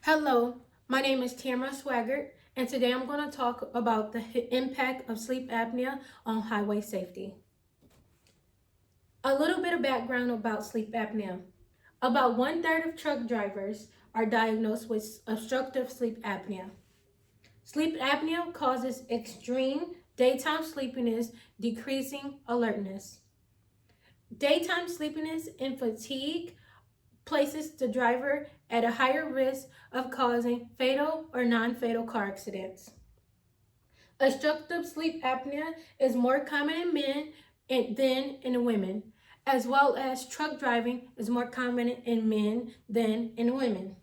Hello, my name is Tamara Swaggart, and today I'm going to talk about the impact of sleep apnea on highway safety. A little bit of background about sleep apnea. About one-third of truck drivers are diagnosed with obstructive sleep apnea. Sleep apnea causes extreme daytime sleepiness, decreasing alertness. Daytime sleepiness and fatigue places the driver at a higher risk of causing fatal or non-fatal car accidents. Obstructive sleep apnea is more common in men than in women, as well as truck driving is more common in men than in women.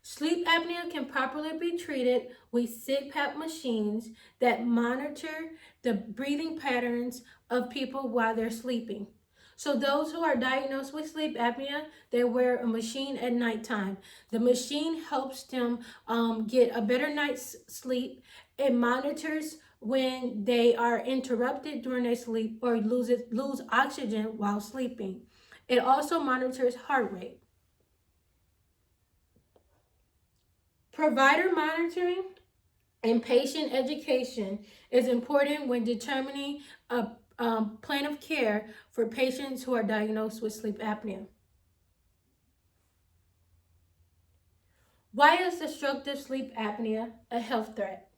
Sleep apnea can properly be treated with CPAP machines that monitor the breathing patterns of people while they're sleeping. So those who are diagnosed with sleep apnea, they wear a machine at nighttime. The machine helps them get a better night's sleep. It monitors when they are interrupted during their sleep or lose oxygen while sleeping. It also monitors heart rate. Provider monitoring and patient education is important when determining a plan of care for patients who are diagnosed with sleep apnea. Why is obstructive sleep apnea a health threat?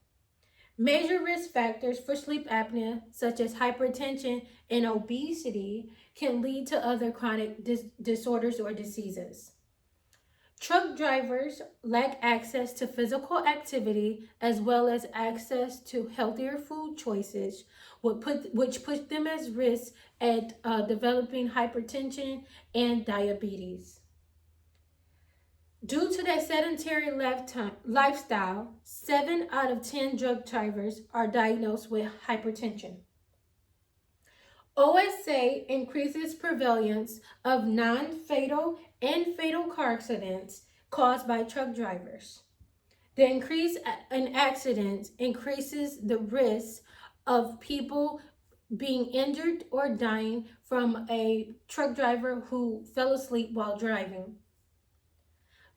Major risk factors for sleep apnea, such as hypertension and obesity, can lead to other chronic disorders or diseases. Truck drivers lack access to physical activity as well as access to healthier food choices, which put them at risk at developing hypertension and diabetes. Due to their sedentary lifestyle, 7 out of 10 truck drivers are diagnosed with hypertension. OSA increases prevalence of non-fatal and fatal car accidents caused by truck drivers. The increase in accidents increases the risk of people being injured or dying from a truck driver who fell asleep while driving.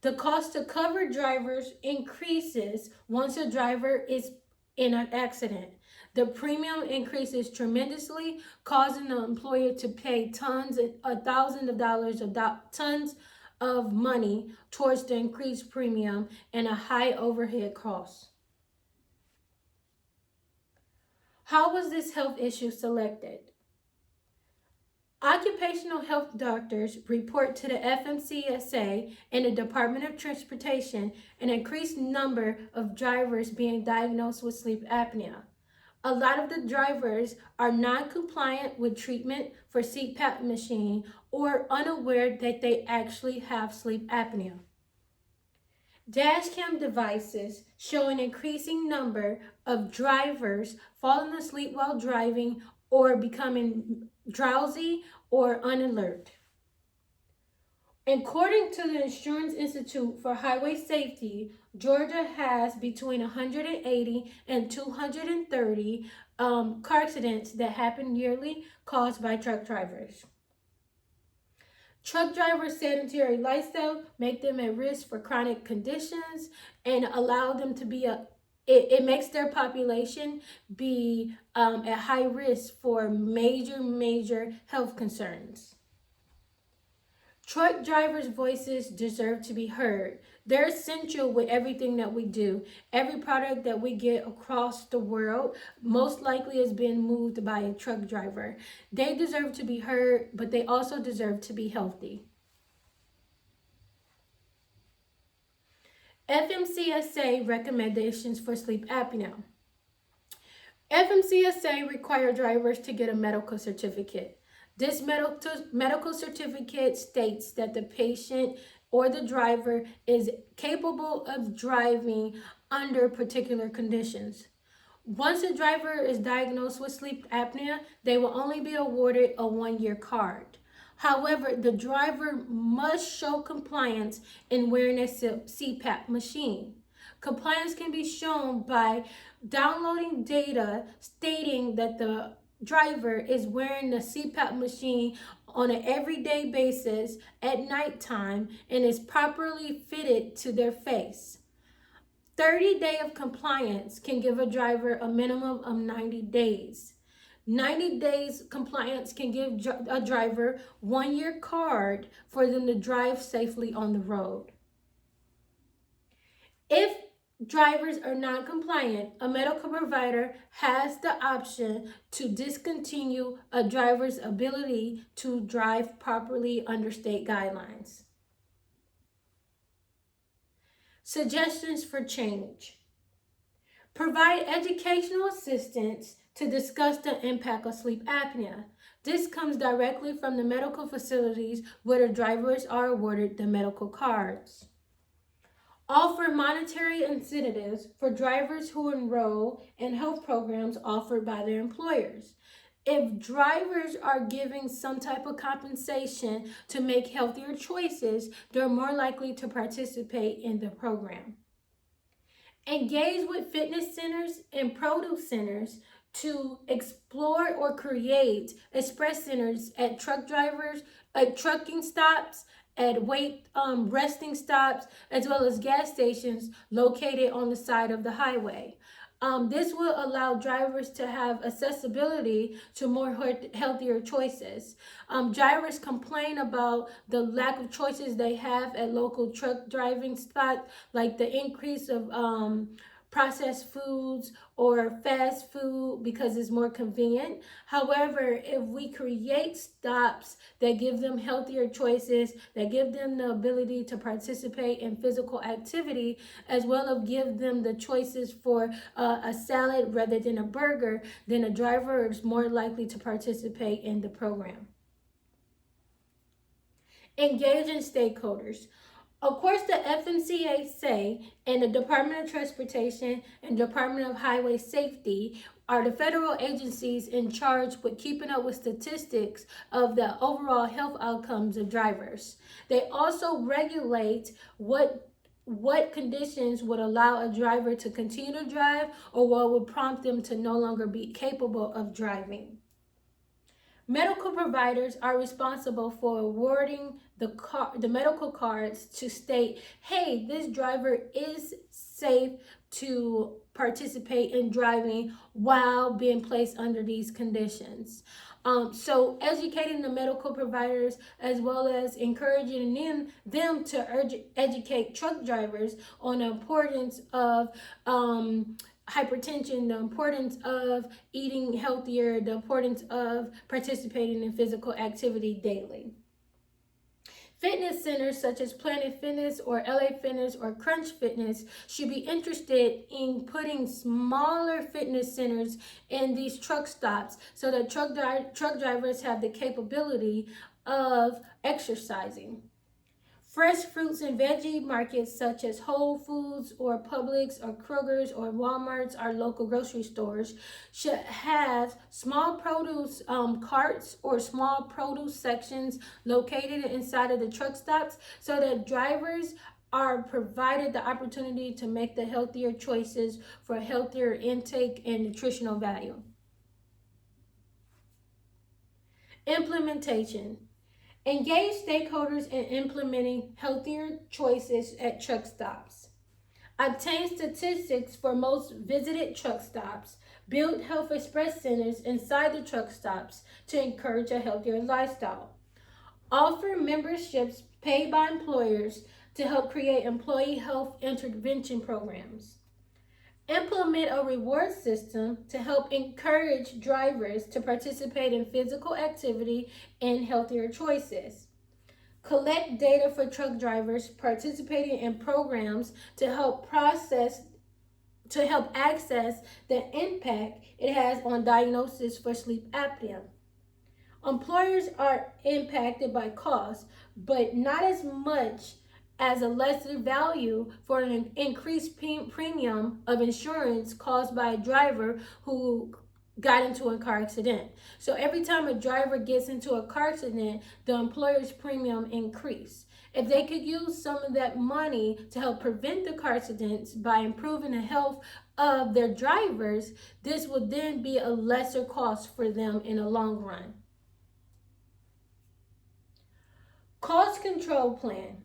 The cost to cover drivers increases once a driver is in an accident. The premium increases tremendously, causing the employer to pay tons of thousands of dollars of tons of money towards the increased premium and a high overhead cost. How was this health issue selected? Occupational health doctors report to the FMCSA and the Department of Transportation an increased number of drivers being diagnosed with sleep apnea. A lot of the drivers are non-compliant with treatment for CPAP machine or unaware that they actually have sleep apnea. Dashcam devices show an increasing number of drivers falling asleep while driving or becoming drowsy or unalert. According to the Insurance Institute for Highway Safety, Georgia has between 180 and 230 car accidents that happen yearly caused by truck drivers. Truck drivers' sedentary lifestyle make them at risk for chronic conditions and allow them to be it makes their population be at high risk for major health concerns. Truck drivers' voices deserve to be heard. They're essential with everything that we do. Every product that we get across the world most likely has been moved by a truck driver. They deserve to be heard, but they also deserve to be healthy. FMCSA recommendations for sleep apnea. FMCSA require drivers to get a medical certificate. This medical certificate states that the patient or the driver is capable of driving under particular conditions. Once a driver is diagnosed with sleep apnea, they will only be awarded a 1-year card. However, the driver must show compliance in wearing a CPAP machine. Compliance can be shown by downloading data stating that the driver is wearing the CPAP machine on an everyday basis at nighttime and is properly fitted to their face. 30 days of compliance can give a driver a minimum of 90 days. 90 days compliance can give a driver 1 year card for them to drive safely on the road. If drivers are not compliant, a medical provider has the option to discontinue a driver's ability to drive properly under state guidelines. Suggestions for change. Provide educational assistance to discuss the impact of sleep apnea. This comes directly from the medical facilities where the drivers are awarded the medical cards. Offer monetary incentives for drivers who enroll in health programs offered by their employers. If drivers are giving some type of compensation to make healthier choices, they're more likely to participate in the program. Engage with fitness centers and produce centers to explore or create express centers at trucking stops, at resting stops, as well as gas stations located on the side of the highway. This will allow drivers to have accessibility to more healthier choices. Drivers complain about the lack of choices they have at local truck driving spots, like the increase of processed foods or fast food because it's more convenient. However, if we create stops that give them healthier choices, that give them the ability to participate in physical activity, as well as give them the choices for a salad rather than a burger, then a driver is more likely to participate in the program. Engage in stakeholders. Of course, the FMCA say and the Department of Transportation and Department of Highway Safety are the federal agencies in charge with keeping up with statistics of the overall health outcomes of drivers. They also regulate what conditions would allow a driver to continue to drive or what would prompt them to no longer be capable of driving. Medical providers are responsible for awarding the medical cards to state, hey, this driver is safe to participate in driving while being placed under these conditions. So educating the medical providers as well as encouraging them to educate truck drivers on the importance of hypertension, the importance of eating healthier, the importance of participating in physical activity daily. Fitness centers such as Planet Fitness or LA Fitness or Crunch Fitness should be interested in putting smaller fitness centers in these truck stops so that truck drivers have the capability of exercising. Fresh fruits and veggie markets such as Whole Foods or Publix or Kroger's or Walmart's, our local grocery stores, should have small produce carts or small produce sections located inside of the truck stops so that drivers are provided the opportunity to make the healthier choices for healthier intake and nutritional value. Implementation. Engage stakeholders in implementing healthier choices at truck stops. Obtain statistics for most visited truck stops. Build health express centers inside the truck stops to encourage a healthier lifestyle. Offer memberships paid by employers to help create employee health intervention programs. Implement a reward system to help encourage drivers to participate in physical activity and healthier choices. Collect data for truck drivers participating in programs to help access the impact it has on diagnosis for sleep apnea. Employers are impacted by costs, but not as much as a lesser value for an increased premium of insurance caused by a driver who got into a car accident. So every time a driver gets into a car accident, the employer's premium increase. If they could use some of that money to help prevent the car accidents by improving the health of their drivers, this would then be a lesser cost for them in the long run. Cost control plan.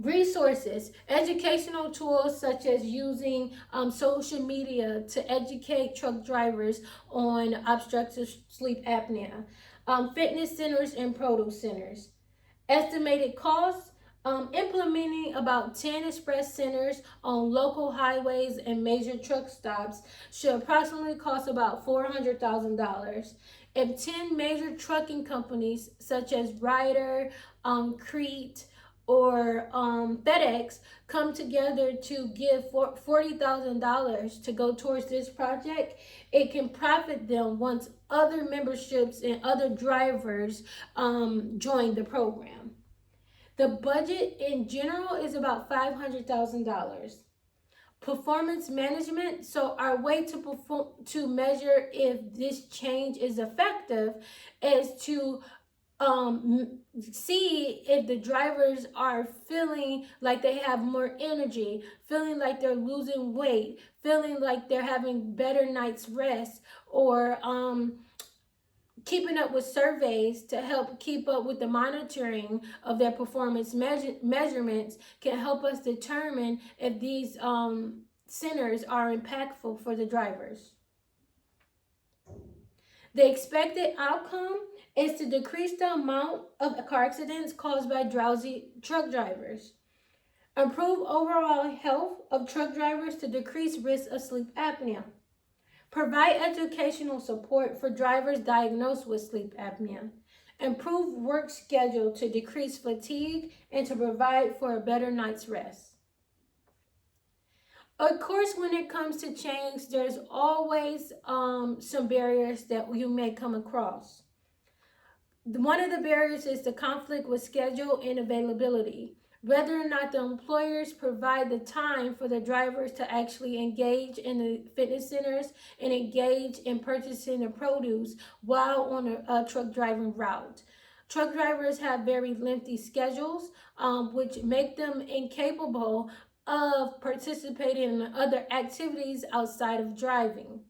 Resources, educational tools such as using social media to educate truck drivers on obstructive sleep apnea, fitness centers and produce centers. Estimated costs, implementing about 10 express centers on local highways and major truck stops should approximately cost about $400,000. If 10 major trucking companies such as Ryder, Crete, or FedEx come together to give $40,000 to go towards this project, it can profit them once other memberships and other drivers join the program. The budget in general is about $500,000. Performance management. So our way to measure if this change is effective is to see if the drivers are feeling like they have more energy, feeling like they're losing weight, feeling like they're having better night's rest, or keeping up with surveys to help keep up with the monitoring of their performance measurements can help us determine if these centers are impactful for the drivers. The expected outcome is to decrease the amount of car accidents caused by drowsy truck drivers, improve overall health of truck drivers to decrease risk of sleep apnea, provide educational support for drivers diagnosed with sleep apnea, improve work schedule to decrease fatigue and to provide for a better night's rest. Of course, when it comes to change, there's always some barriers that you may come across. One of the barriers is the conflict with schedule and availability. Whether or not the employers provide the time for the drivers to actually engage in the fitness centers and engage in purchasing the produce while on a truck driving route. Truck drivers have very lengthy schedules, which make them incapable of participating in other activities outside of driving.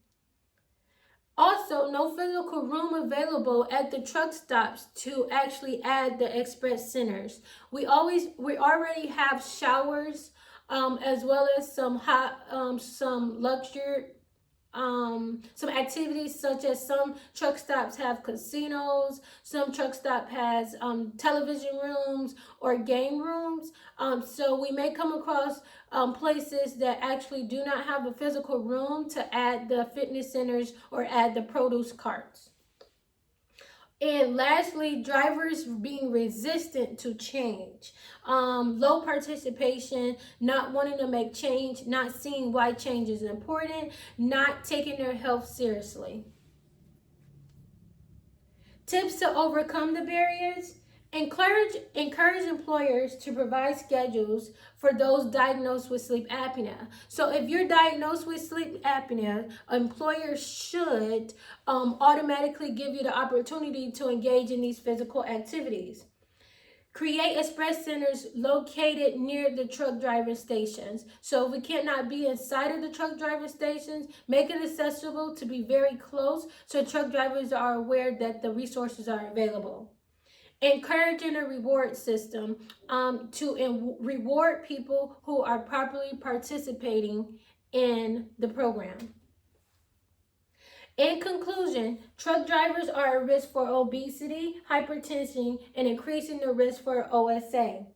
Also, no physical room available at the truck stops to actually add the express centers. We already have showers, as well as some luxury some activities, such as some truck stops have casinos, some truck stop has television rooms or game rooms. So we may come across places that actually do not have a physical room to add the fitness centers or add the produce carts. And lastly, drivers being resistant to change. Low participation, not wanting to make change, not seeing why change is important, not taking their health seriously. Tips to overcome the barriers. Encourage employers to provide schedules for those diagnosed with sleep apnea. So if you're diagnosed with sleep apnea, employers should automatically give you the opportunity to engage in these physical activities. Create express centers located near the truck driving stations. So if we cannot be inside of the truck driving stations, make it accessible to be very close so truck drivers are aware that the resources are available. Encouraging a reward system to reward people who are properly participating in the program. In conclusion, truck drivers are at risk for obesity, hypertension, and increasing the risk for OSA.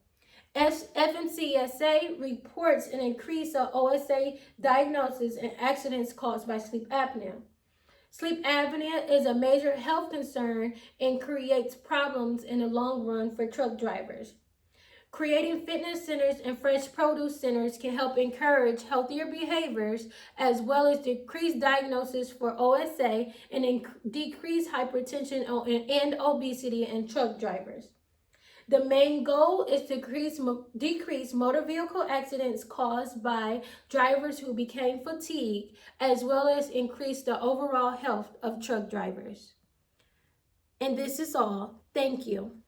FMCSA reports an increase of OSA diagnosis and accidents caused by sleep apnea. Sleep apnea is a major health concern and creates problems in the long run for truck drivers. Creating fitness centers and fresh produce centers can help encourage healthier behaviors as well as decrease diagnosis for OSA and decrease hypertension and obesity in truck drivers. The main goal is to decrease motor vehicle accidents caused by drivers who became fatigued, as well as increase the overall health of truck drivers. And this is all. Thank you.